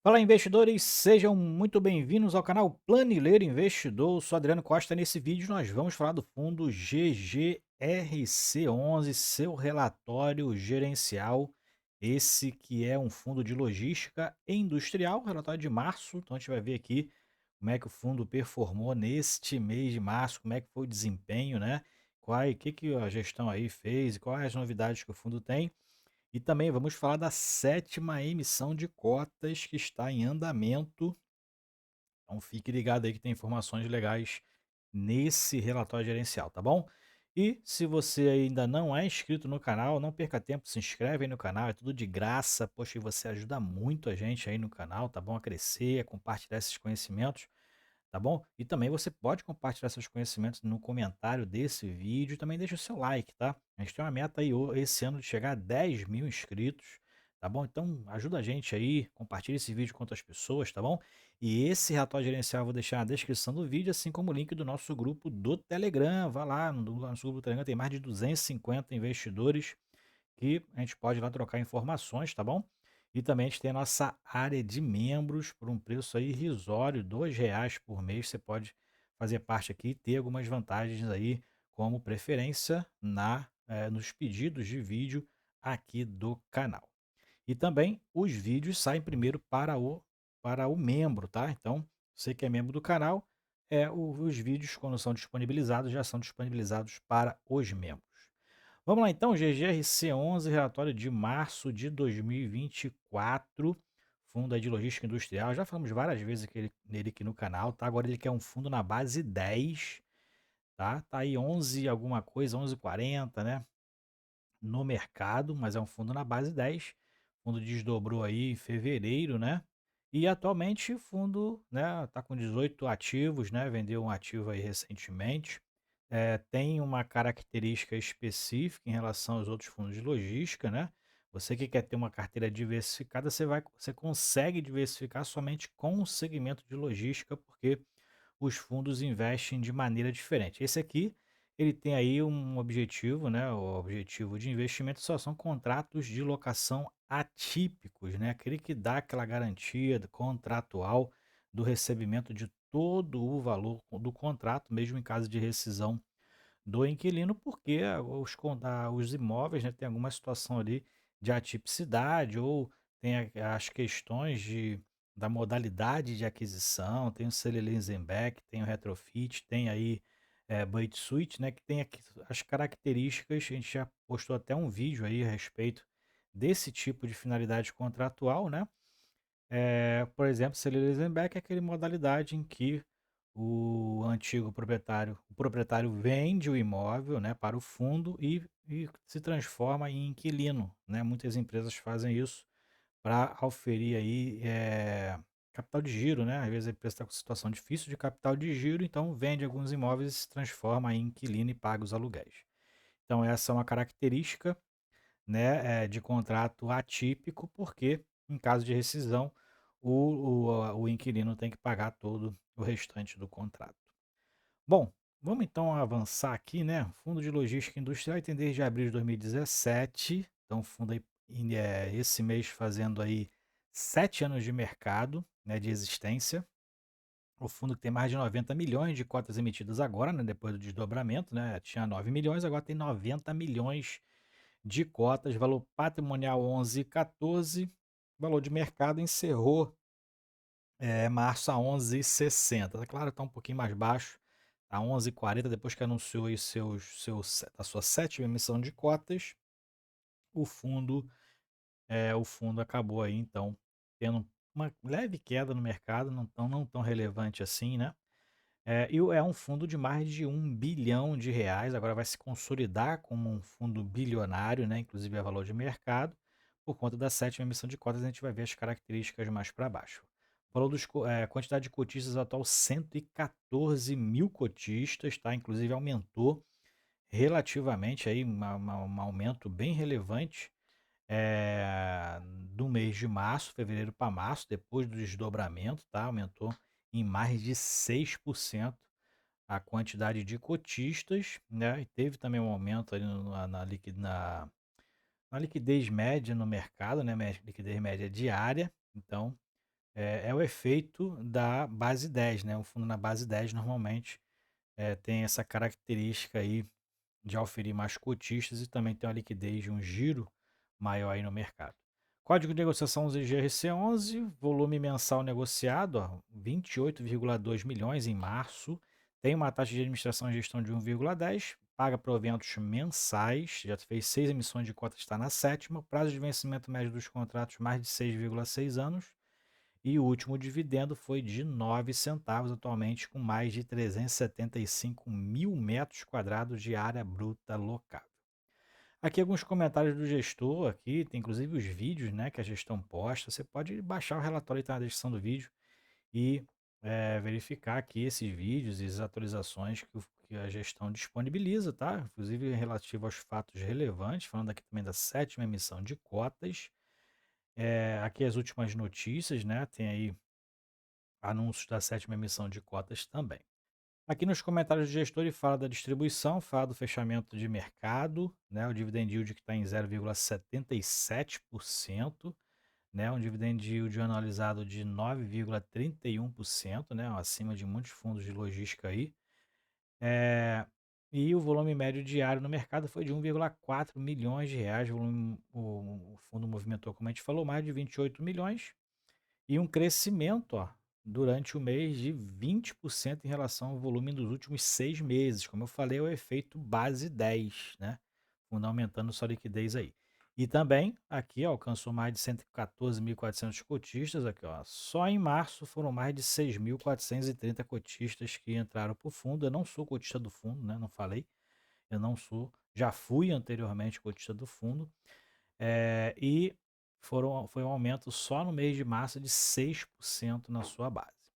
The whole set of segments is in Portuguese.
Fala, investidores, sejam muito bem-vindos ao canal Planileiro Investidor. Eu sou Adriano Costa. Nesse vídeo nós vamos falar do fundo GGRC11, seu relatório gerencial, esse que é um fundo de logística industrial, relatório de março. Então a gente vai ver aqui como é que o fundo performou neste mês de março, como é que foi o desempenho, né? O que a gestão aí fez e quais as novidades que o fundo tem. E também vamos falar da sétima emissão de cotas que está em andamento. Então fique ligado aí que tem informações legais nesse relatório gerencial, tá bom? E se você ainda não é inscrito no canal, não perca tempo, se inscreve aí no canal, é tudo de graça. Poxa, e você ajuda muito a gente aí no canal, tá bom? A crescer, a compartilhar esses conhecimentos. Tá bom? E também você pode compartilhar seus conhecimentos no comentário desse vídeo e também deixa o seu like, tá? A gente tem uma meta aí esse ano de chegar a 10 mil inscritos, tá bom? Então ajuda a gente aí, compartilha esse vídeo com outras pessoas, tá bom? E esse relatório gerencial eu vou deixar na descrição do vídeo, assim como o link do nosso grupo do Telegram. Vá lá no nosso grupo do Telegram, tem mais de 250 investidores que a gente pode ir lá trocar informações, tá bom? E também a gente tem a nossa área de membros por um preço aí irrisório, R$ 2 por mês. Você pode fazer parte aqui e ter algumas vantagens aí, como preferência nos pedidos de vídeo aqui do canal. E também os vídeos saem primeiro para o membro, tá? Então, você que é membro do canal, os vídeos, quando são disponibilizados, já são disponibilizados para os membros. Vamos lá então, GGRC11, relatório de março de 2024, fundo aí de logística industrial. Já falamos várias vezes nele aqui no canal, tá? Agora ele quer um fundo na base 10, tá? Tá aí 11 alguma coisa, 11,40, né? No mercado, mas é um fundo na base 10. O fundo desdobrou aí em fevereiro, né? E atualmente o fundo, né, tá com 18 ativos, né? Vendeu um ativo aí recentemente. Tem uma característica específica em relação aos outros fundos de logística, né? Você que quer ter uma carteira diversificada, você consegue diversificar somente com o segmento de logística, porque os fundos investem de maneira diferente. Esse aqui, ele tem aí um objetivo, né? O objetivo de investimento só são contratos de locação atípicos, né? Aquele que dá aquela garantia contratual do recebimento de todo o valor do contrato, mesmo em caso de rescisão do inquilino, porque os imóveis, né, tem alguma situação ali de atipicidade ou tem as questões da modalidade de aquisição, tem o sale leaseback, tem o retrofit, tem aí build suite, né, que tem aqui as características. A gente já postou até um vídeo aí a respeito desse tipo de finalidade contratual, né? Por exemplo, sale leaseback é aquele modalidade em que o proprietário vende o imóvel, né, para o fundo e se transforma em inquilino, né? Muitas empresas fazem isso para auferir aí capital de giro, né? Às vezes a empresa está com situação difícil de capital de giro, então vende alguns imóveis e se transforma em inquilino e paga os aluguéis. Então essa é uma característica, né, de contrato atípico, porque em caso de rescisão o inquilino tem que pagar todo o restante do contrato. Bom, vamos então avançar aqui, né? Fundo de Logística Industrial tem desde abril de 2017, então o fundo aí, esse mês fazendo aí 7 anos de mercado, né, de existência. O fundo que tem mais de 90 milhões de cotas emitidas agora, né, depois do desdobramento, né? Tinha 9 milhões, agora tem 90 milhões de cotas, valor patrimonial 11,14, valor de mercado encerrou março a 11,60. Tá claro, está um pouquinho mais baixo, tá 11,40 depois que anunciou aí a sua sétima emissão de cotas. O fundo, o fundo acabou aí então tendo uma leve queda no mercado, não tão relevante assim, né? É um fundo de mais de R$ 1 bilhão, agora vai se consolidar como um fundo bilionário, né? Inclusive é valor de mercado. Por conta da sétima emissão de cotas, a gente vai ver as características mais para baixo. Falou quantidade de cotistas atual, 114 mil cotistas, tá? Inclusive aumentou relativamente aí, um aumento bem relevante do mês de março, fevereiro para março, depois do desdobramento, tá? Aumentou em mais de 6% a quantidade de cotistas, né? E teve também um aumento ali na liquidez média no mercado, né? Liquidez média diária. Então, é o efeito da base 10, né? O fundo na base 10 normalmente tem essa característica aí de auferir mais cotistas e também tem uma liquidez de um giro maior aí no mercado. Código de negociação ZGRC11, volume mensal negociado, ó, 28,2 milhões em março, tem uma taxa de administração e gestão de 1,10, paga proventos mensais, já fez 6 emissões de cotas, está na sétima, prazo de vencimento médio dos contratos mais de 6,6 anos, e o último dividendo foi de 9 centavos, atualmente com mais de 375 mil metros quadrados de área bruta locável. Aqui alguns comentários do gestor, aqui tem inclusive os vídeos, né, que a gestão posta. Você pode baixar o relatório, está na descrição do vídeo, e verificar aqui esses vídeos e as atualizações que a gestão disponibiliza, tá? Inclusive relativo aos fatos relevantes, falando aqui também da sétima emissão de cotas. Aqui as últimas notícias, né? Tem aí anúncios da sétima emissão de cotas também. Aqui nos comentários do gestor ele fala da distribuição, fala do fechamento de mercado, né, o dividend yield que está em 0,77%, né, um dividend yield anualizado de 9,31%, né, acima de muitos fundos de logística aí. E o volume médio diário no mercado foi de 1,4 milhões de reais. O fundo movimentou, como a gente falou, mais de 28 milhões. E um crescimento, ó, durante o mês de 20% em relação ao volume dos últimos 6 meses. Como eu falei, é o efeito base 10, né? Fundo aumentando sua liquidez aí. E também aqui ó, alcançou mais de 114.400 cotistas. Aqui, ó. Só em março foram mais de 6.430 cotistas que entraram para o fundo. Eu não sou cotista do fundo, né? Não falei. Eu não sou. Já fui anteriormente cotista do fundo. E foi um aumento só no mês de março de 6% na sua base.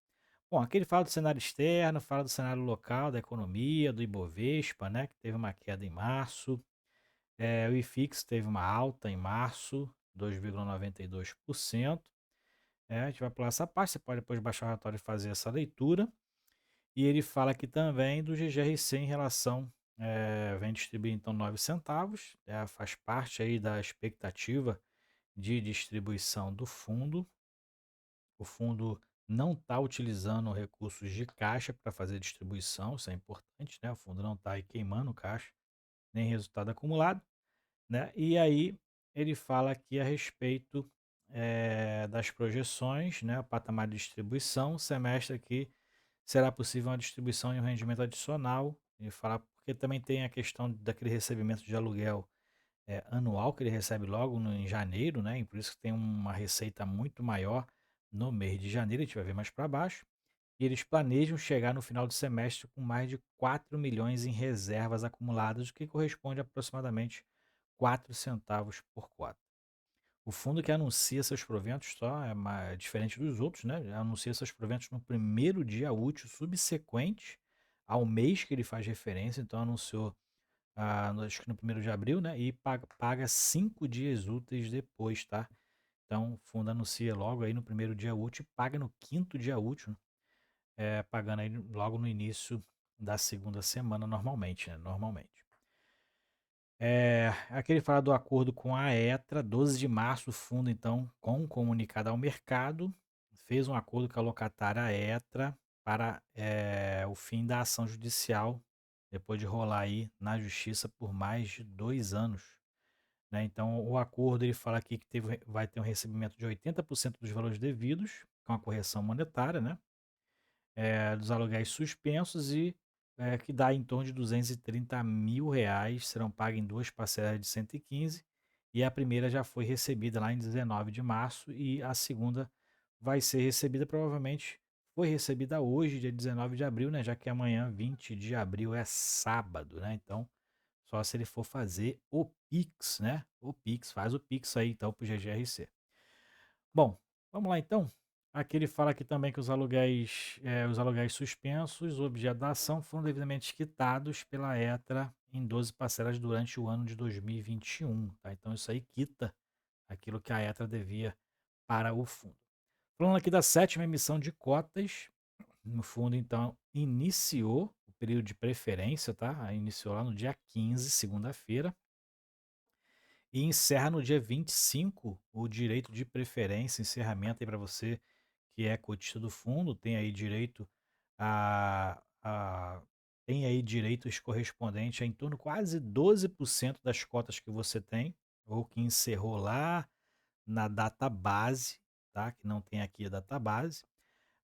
Bom, aqui ele fala do cenário externo, fala do cenário local, da economia, do Ibovespa, né, que teve uma queda em março. O IFIX teve uma alta em março, 2,92%. A gente vai pular essa parte, você pode depois baixar o relatório e fazer essa leitura. E ele fala aqui também do GGRC em relação, vem distribuir então 9 centavos, faz parte aí da expectativa de distribuição do fundo. O fundo não está utilizando recursos de caixa para fazer distribuição, isso é importante, né? O fundo não está aí queimando caixa, nem resultado acumulado, né? E aí ele fala aqui a respeito das projeções, né? O patamar de distribuição, semestre aqui será possível uma distribuição e um rendimento adicional. Ele fala porque também tem a questão daquele recebimento de aluguel anual que ele recebe logo em janeiro, né? E por isso que tem uma receita muito maior no mês de janeiro, a gente vai ver mais para baixo. E eles planejam chegar no final do semestre com mais de 4 milhões em reservas acumuladas, o que corresponde a aproximadamente 4 centavos por cota. O fundo que anuncia seus proventos só é diferente dos outros, né? Anuncia seus proventos no primeiro dia útil subsequente ao mês que ele faz referência, então anunciou acho que no 1º de abril, né? E paga 5 dias úteis depois, tá? Então, o fundo anuncia logo aí no primeiro dia útil e paga no 5º dia útil, pagando aí logo no início da segunda semana, normalmente, né? Normalmente. Aqui ele fala do acordo com a ETRA, 12 de março, o fundo, então, com um comunicado ao mercado, fez um acordo com a locatária ETRA para o fim da ação judicial, depois de rolar aí na justiça por mais de 2 anos. Né? Então, o acordo ele fala aqui que vai ter um recebimento de 80% dos valores devidos, com a correção monetária, né? Dos aluguéis suspensos e que dá em torno de 230 mil reais, serão pagos em 2 parcelas de 115, e a primeira já foi recebida lá em 19 de março e a segunda vai ser recebida provavelmente, foi recebida hoje, dia 19 de abril, né? Já que amanhã, 20 de abril, é sábado, né? Então, só se ele for fazer o Pix, né? O Pix, faz o Pix aí então para o GGRC. Bom, vamos lá então. Aqui ele fala aqui também que os aluguéis suspensos, objeto da ação, foram devidamente quitados pela ETRA em 12 parcelas durante o ano de 2021. Tá? Então isso aí quita aquilo que a ETRA devia para o fundo. Falando aqui da sétima emissão de cotas, no fundo então iniciou o período de preferência, tá? Iniciou lá no dia 15, segunda-feira, e encerra no dia 25 o direito de preferência, encerramento aí para você que é cotista do fundo tem aí direito a tem aí direitos correspondentes a em torno quase 12% das cotas que você tem, ou que encerrou lá na data base, tá, que não tem aqui a data base,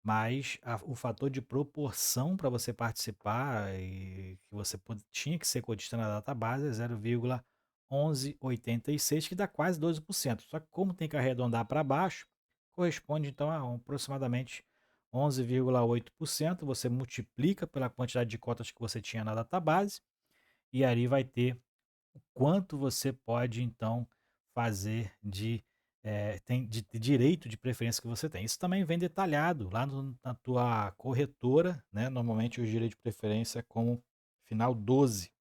mas o fator de proporção para você participar e que você tinha que ser cotista na data base é 0,1186, que dá quase 12%. Só que como tem que arredondar para baixo, corresponde então a aproximadamente 11,8%. Você multiplica pela quantidade de cotas que você tinha na data base e aí vai ter quanto você pode então fazer de direito de preferência que você tem. Isso também vem detalhado lá na tua corretora, né? Normalmente o direito de preferência é como final 12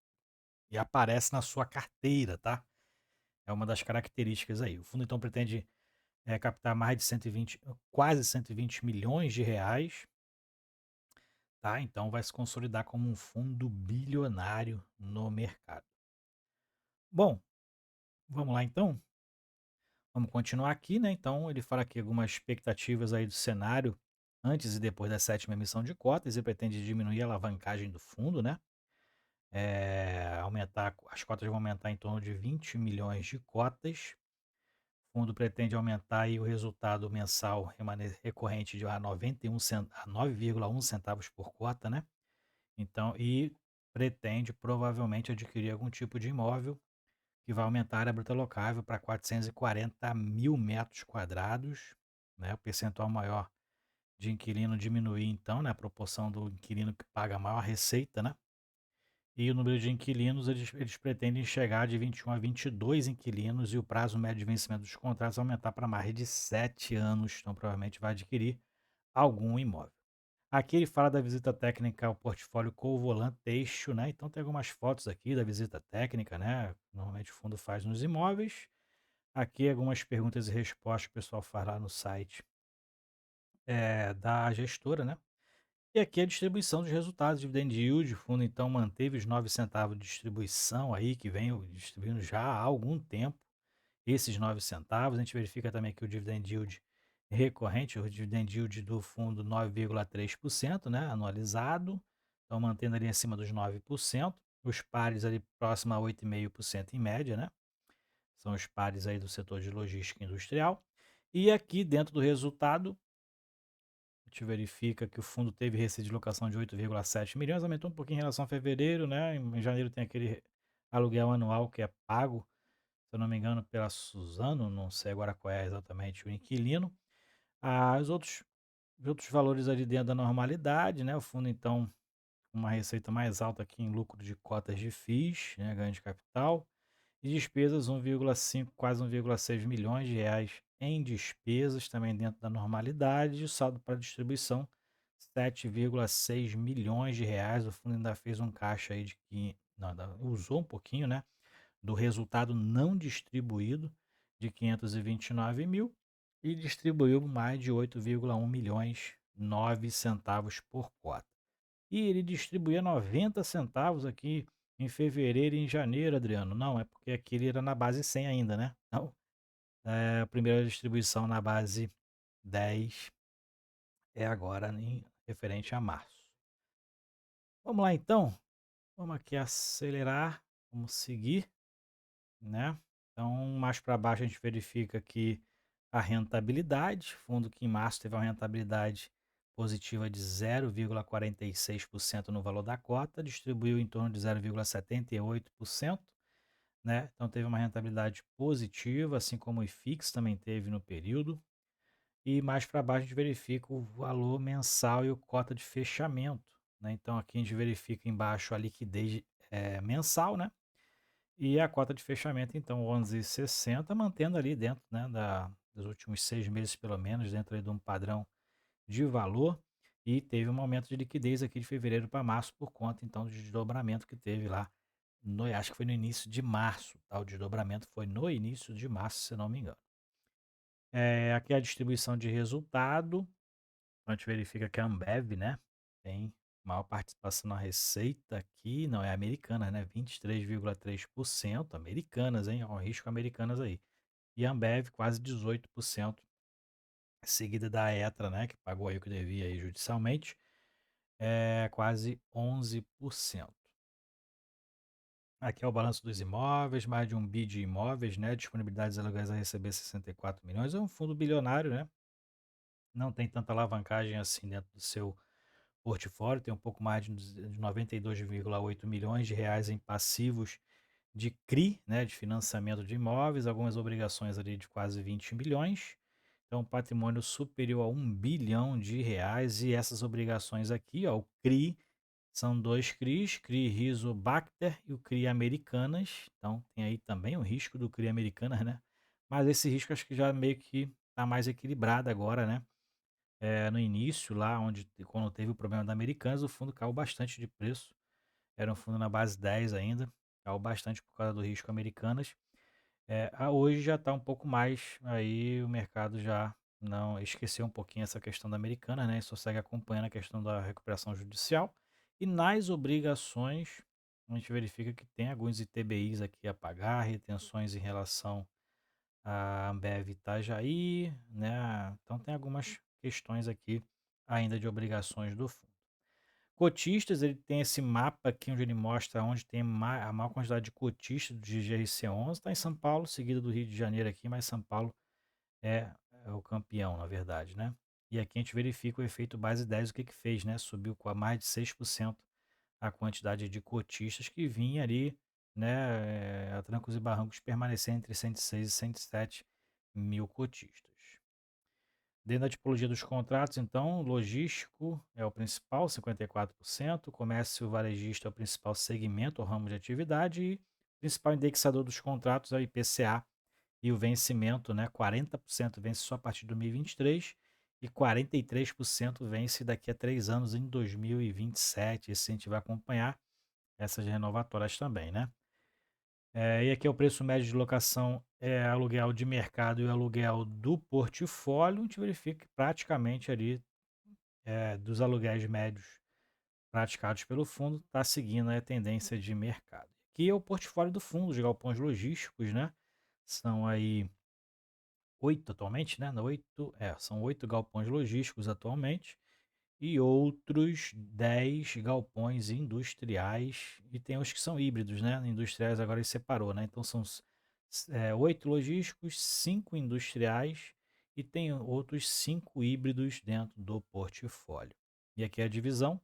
e aparece na sua carteira, tá? É uma das características aí. O fundo então pretende captar mais de 120, quase 120 milhões de reais, tá? Então vai se consolidar como um fundo bilionário no mercado. Bom, vamos lá então. Vamos continuar aqui, né? Então, ele fala aqui algumas expectativas aí do cenário antes e depois da sétima emissão de cotas e pretende diminuir a alavancagem do fundo, né? As cotas vão aumentar em torno de 20 milhões de cotas. O fundo pretende aumentar aí o resultado mensal recorrente de a 9,1 centavos por cota, né? Então, e pretende provavelmente adquirir algum tipo de imóvel que vai aumentar a área bruta locável para 440 mil metros quadrados, né? O percentual maior de inquilino diminuir, então, né? A proporção do inquilino que paga maior receita, né? E o número de inquilinos, eles pretendem chegar de 21 a 22 inquilinos e o prazo médio de vencimento dos contratos aumentar para mais de 7 anos, então provavelmente vai adquirir algum imóvel. Aqui ele fala da visita técnica ao portfólio Covolan Teixo, né? Então tem algumas fotos aqui da visita técnica, né? Normalmente o fundo faz nos imóveis. Aqui algumas perguntas e respostas que o pessoal faz lá no site da gestora, né? E aqui a distribuição dos resultados, dividend yield, o fundo então manteve os 9 centavos de distribuição aí, que vem distribuindo já há algum tempo esses 9 centavos. A gente verifica também que o dividend yield recorrente, o dividend yield do fundo 9,3%, né, anualizado, então mantendo ali acima dos 9%, os pares ali próximo a 8,5% em média, né, são os pares aí do setor de logística industrial. E aqui dentro do resultado, a gente verifica que o fundo teve receita de locação de 8,7 milhões, aumentou um pouquinho em relação a fevereiro, né, em janeiro tem aquele aluguel anual que é pago, se eu não me engano, pela Suzano, não sei agora qual é exatamente o inquilino. Os outros valores ali dentro da normalidade, né? O fundo, então, com uma receita mais alta aqui em lucro de cotas de FIIs, né? Ganho de capital. E despesas 1,5, quase 1,6 milhões de reais em despesas, também dentro da normalidade. E o saldo para distribuição, 7,6 milhões de reais. O fundo ainda fez um caixa aí de que não, usou um pouquinho, né? Do resultado não distribuído de 529 mil e distribuiu mais de 8,1 milhões, 9 centavos por cota. E ele distribuía 90 centavos aqui em fevereiro e em janeiro, Adriano. Não, é porque aquele era na base 100 ainda, né? Não, a primeira distribuição na base 10 é agora em referente a março. Vamos lá então, vamos aqui acelerar, vamos seguir, né? Então, mais para baixo a gente verifica que a rentabilidade, fundo que em março teve uma rentabilidade positiva de 0,46% no valor da cota, distribuiu em torno de 0,78%, né? Então teve uma rentabilidade positiva, assim como o IFIX também teve no período. E mais para baixo a gente verifica o valor mensal e o cota de fechamento, né? Então aqui a gente verifica embaixo a liquidez mensal, né? E a cota de fechamento, então, 11,60, mantendo ali dentro, né, dos últimos 6 meses, pelo menos, dentro ali de um padrão de valor. E teve um aumento de liquidez aqui de fevereiro para março por conta, então, do desdobramento que teve lá, acho que foi no início de março, tá? O desdobramento foi no início de março, se não me engano. Aqui é a distribuição de resultado. A gente verifica que a Ambev, né, tem maior participação na receita aqui, não é americana, né, 23,3%, americanas, hein, ó, risco americanas aí. E a Ambev quase 18% seguida da Etra, né, que pagou aí o que devia aí judicialmente, é quase 11%. Aqui é o balanço dos imóveis, mais de 1 bi de imóveis, né, disponibilidades aluguéis a receber 64 milhões, é um fundo bilionário, né, não tem tanta alavancagem assim dentro do seu portfólio, tem um pouco mais de 92,8 milhões de reais em passivos de CRI, né, de financiamento de imóveis, algumas obrigações ali de quase 20 milhões, então patrimônio superior a 1 bilhão de reais, e essas obrigações aqui, ó, o CRI, são dois CRIs, CRI Rizobacter e o CRI Americanas, então tem aí também o risco do CRI Americanas, né, mas esse risco acho que já meio que está mais equilibrado agora, né, no início lá quando teve o problema da Americanas, o fundo caiu bastante de preço, era um fundo na base 10 ainda, caiu bastante por causa do risco Americanas. Hoje já está um pouco mais, aí o mercado já não esqueceu um pouquinho essa questão da Americana, né? E só segue acompanhando a questão da recuperação judicial. E nas obrigações, a gente verifica que tem alguns ITBIs aqui a pagar, retenções em relação à Ambev Itajaí, né? Então tem algumas questões aqui ainda de obrigações do fundo. Cotistas, ele tem esse mapa aqui onde ele mostra onde tem a maior quantidade de cotistas de GRC11, está em São Paulo, seguido do Rio de Janeiro aqui, mas São Paulo é, é o campeão, na verdade, né? E aqui a gente verifica o efeito base 10, o que que fez, né? Subiu com mais de 6% a quantidade de cotistas que vinha ali, né? A trancos e barrancos permanecer entre 106 e 107 mil cotistas. Dentro da tipologia dos contratos, então, logístico é o principal, 54%, comércio varejista é o principal segmento ou ramo de atividade, e o principal indexador dos contratos é o IPCA, e o vencimento, né, 40% vence só a partir de 2023 e 43% vence daqui a 3 anos, em 2027. Esse a gente vai acompanhar essas renovatórias também, né? E aqui é o preço médio de locação, aluguel de mercado e aluguel do portfólio. A gente verifica que praticamente ali, dos aluguéis médios praticados pelo fundo, está seguindo a tendência de mercado. Aqui é o portfólio do fundo de galpões logísticos, né? São aí 8 atualmente, né? São 8 galpões logísticos atualmente e outros 10 galpões industriais, e tem os que são híbridos, né? Industriais agora ele separou, né? Então são 8 logísticos, 5 industriais e tem outros 5 híbridos dentro do portfólio. E aqui a divisão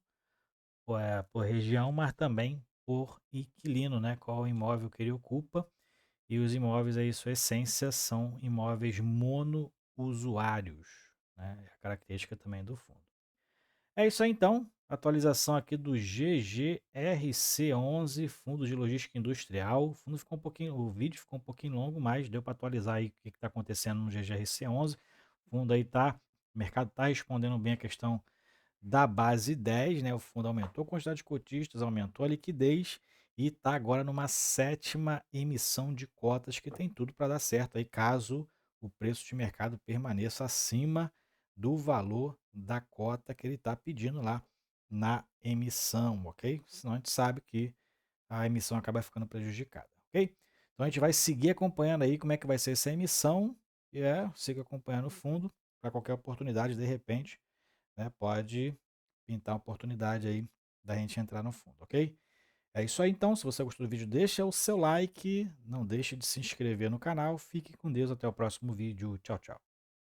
por região, mas também por inquilino, né? Qual imóvel que ele ocupa. E os imóveis aí, sua essência, são imóveis monousuários, né? É a característica também do fundo. É isso aí então, atualização aqui do GGRC11, Fundo de Logística Industrial. O vídeo ficou um pouquinho longo, mas deu para atualizar aí o que está acontecendo no GGRC11. O fundo aí o mercado está respondendo bem a questão da base 10, né? O fundo aumentou a quantidade de cotistas, aumentou a liquidez e está agora numa 7ª emissão de cotas, que tem tudo para dar certo aí, caso o preço de mercado permaneça acima do valor da cota que ele está pedindo lá na emissão, ok? Senão a gente sabe que a emissão acaba ficando prejudicada, ok? Então a gente vai seguir acompanhando aí como é que vai ser essa emissão e siga acompanhando o fundo para qualquer oportunidade, de repente, né, pode pintar uma oportunidade aí da gente entrar no fundo, ok? É isso aí então, se você gostou do vídeo, deixa o seu like, não deixe de se inscrever no canal, fique com Deus, até o próximo vídeo, tchau, tchau.